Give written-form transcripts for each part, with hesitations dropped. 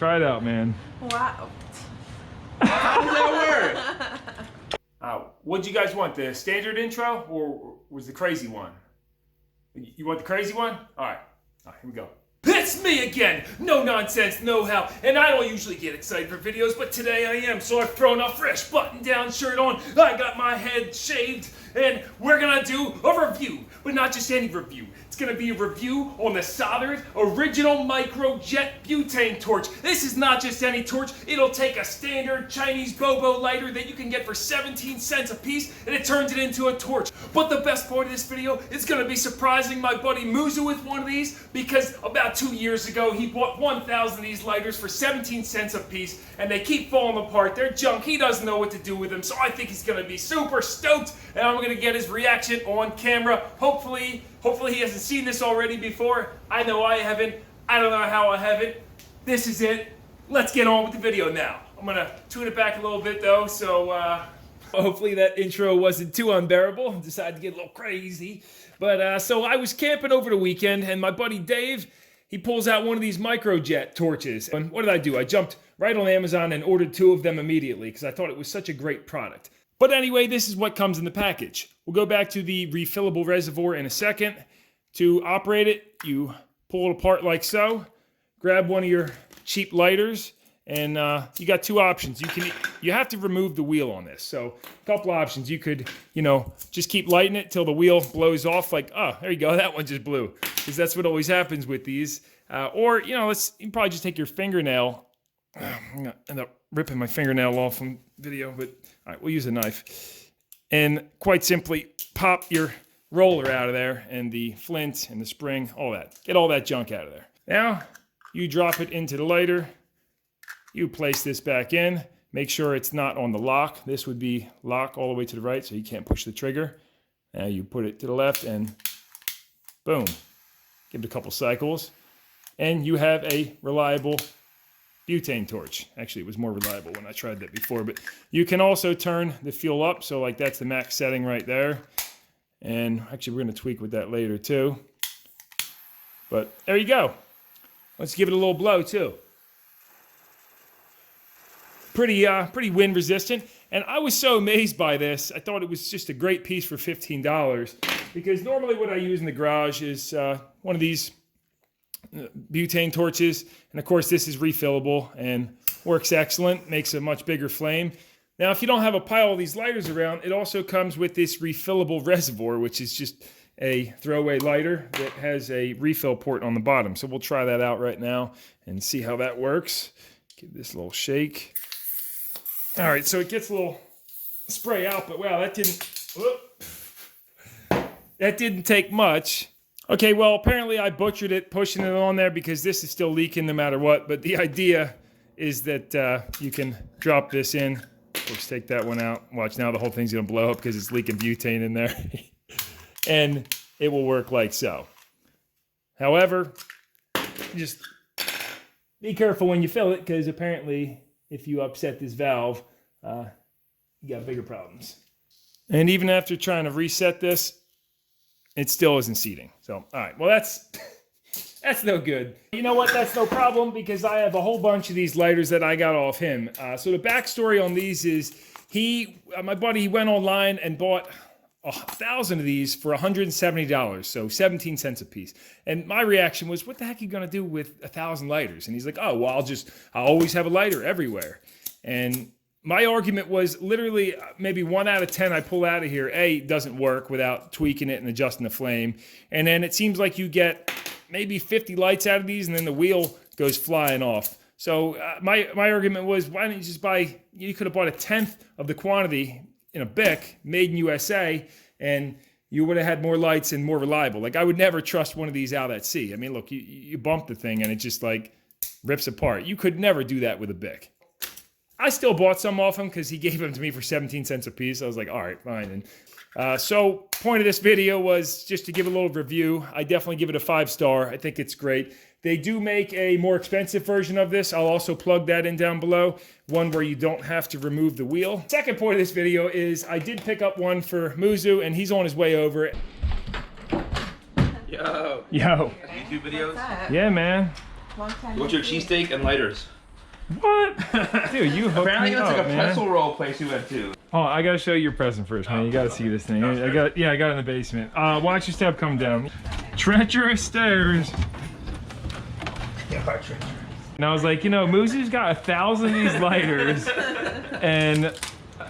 Try it out, man. Wow. How does that work? What'd you guys want? The standard intro or was the crazy one? You want the crazy one? All right, here we go. It's me again, NoNonsenseKnowHow, and I don't usually get excited for videos, but today I am, so I've thrown a fresh button-down shirt on, I got my head shaved, and we're gonna do a review, but not just any review. It's gonna be a review on the soldered original microjet butane torch. This is not just any torch, it'll take a standard Chinese Bobo lighter that you can get for 17 cents a piece, and it turns it into a torch. But the best part of this video is gonna be surprising my buddy Muzu with one of these, because about 2 years ago, he bought 1,000 of these lighters for 17 cents a piece, and they keep falling apart. They're junk. He doesn't know what to do with them, so I think he's going to be super stoked, and I'm going to get his reaction on camera. Hopefully he hasn't seen this already before. I know I haven't. I don't know how I haven't. This is it. Let's get on with the video now. I'm going to tune it back a little bit, though, so hopefully that intro wasn't too unbearable. I decided to get a little crazy. But so I was camping over the weekend, and my buddy Dave, he pulls out one of these microjet torches. And what did I do? I jumped right on Amazon and ordered 2 of them immediately because I thought it was such a great product. But anyway, this is what comes in the package. We'll go back to the refillable reservoir in a second. To operate it, you pull it apart like so, grab one of your cheap lighters, and you got 2 options. You have to remove the wheel on this. So a couple options. You could, just keep lighting it till the wheel blows off. Like, oh, there you go. That one just blew. Because that's what always happens with these. Or, you can probably just take your fingernail. I'm going to end up ripping my fingernail off from video. But, all right, we'll use a knife. And quite simply, pop your roller out of there. And the flint and the spring, all that. Get all that junk out of there. Now, you drop it into the lighter. You place this back in, make sure it's not on the lock. This would be lock all the way to the right, so you can't push the trigger. Now you put it to the left and boom. Give it a couple cycles. And you have a reliable butane torch. Actually, it was more reliable when I tried that before, but you can also turn the fuel up. So like that's the max setting right there. And actually we're gonna tweak with that later too. But there you go. Let's give it a little blow too. Pretty wind resistant, and I was so amazed by this. I thought it was just a great piece for $15 because normally what I use in the garage is one of these butane torches, and of course this is refillable and works excellent, makes a much bigger flame. Now if you don't have a pile of these lighters around, it also comes with this refillable reservoir, which is just a throwaway lighter that has a refill port on the bottom. So we'll try that out right now and see how that works. Give this a little shake. All right, so it gets a little spray out, but wow, that didn't take much. Okay, well, apparently I butchered it pushing it on there because this is still leaking no matter what, but the idea is that you can drop this in. Let's take that one out. Watch, now the whole thing's gonna blow up because it's leaking butane in there. And it will work like so. However, just be careful when you fill it because apparently if you upset this valve, you got bigger problems. And even after trying to reset this, it still isn't seating. So, all right, well, that's no good. You know what? That's no problem because I have a whole bunch of these lighters that I got off him. So the backstory on these is my buddy, he went online and bought 1,000 of these for $170, so 17 cents a piece. And my reaction was, what the heck are you gonna do with 1,000 lighters? And he's like, oh, well, I'll always have a lighter everywhere. And my argument was literally maybe 1 out of 10 I pull out of here, it doesn't work without tweaking it and adjusting the flame. And then it seems like you get maybe 50 lights out of these and then the wheel goes flying off. So my argument was, why didn't you just you could have bought 1/10 of the quantity in a Bic, made in USA, and you would have had more lights and more reliable. Like, I would never trust one of these out at sea. I mean, look, you bump the thing and it just like rips apart. You could never do that with a Bic. I still bought some off him because he gave them to me for 17 cents a piece. I was like, all right, fine. And so point of this video was just to give a little review. I definitely give it a 5-star. I think it's great. They do make a more expensive version of this. I'll also plug that in down below. One where you don't have to remove the wheel. Second point of this video is I did pick up one for Muzu and he's on his way over. Yo. Yo. YouTube videos? Yeah, man. What's your cheesesteak and lighters? What? Dude, you hooked Apparently me it's up, like a man. pretzel roll place you went to. Oh, I gotta show you your present first, man. You gotta see this thing. I got it in the basement. Watch your step come down. Treacherous stairs. And I was like, you know, Muzu's got 1,000 of these lighters. And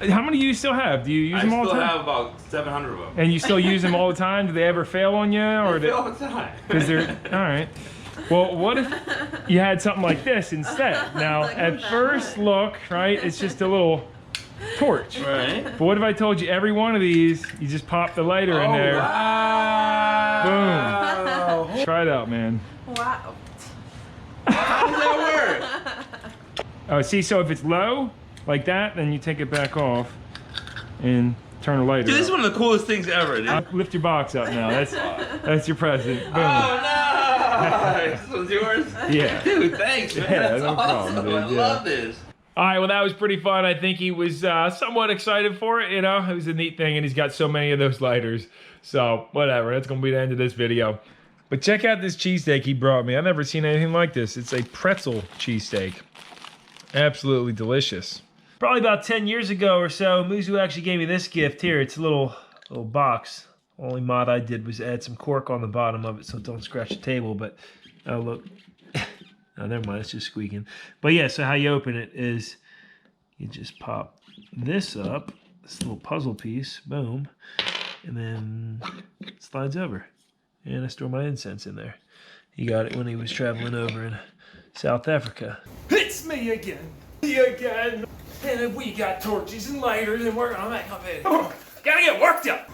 how many do you still have? Do you use them all the time? I still have about 700 of them. And you still use them all the time? Do they ever fail on you? Or They fail all the time. Because they're, all right. Well, what if you had something like this instead? Now, at first look, right, it's just a little torch. Right. But what if I told you every one of these, you just pop the lighter in there. Wow. Boom. Try it out, man. Wow. How does that work? Oh, see, so if it's low, like that, then you take it back off and turn the lighter Dude, this is up. one of the coolest things ever, dude. Lift your box up now. That's your present. Boom. Oh, no! This one's yours? Yeah. Dude, thanks, man. Yeah, That's no awesome. problem, dude. I love this. All right, well, that was pretty fun. I think he was somewhat excited for it, you know? It was a neat thing, and he's got so many of those lighters. So, whatever. That's going to be the end of this video. But check out this cheesesteak he brought me. I've never seen anything like this. It's a pretzel cheesesteak. Absolutely delicious. Probably about 10 years ago or so, Muzu actually gave me this gift here. It's a little box. Only mod I did was add some cork on the bottom of it so it don't scratch the table. But, oh, look. Oh, never mind, it's just squeaking. But yeah, so how you open it is you just pop this up, this little puzzle piece, boom, and then it slides over. And I store my incense in there. He got it when he was traveling over in South Africa. It's me again. Me again. And we got torches and lighters and we're on that. Gotta get worked up.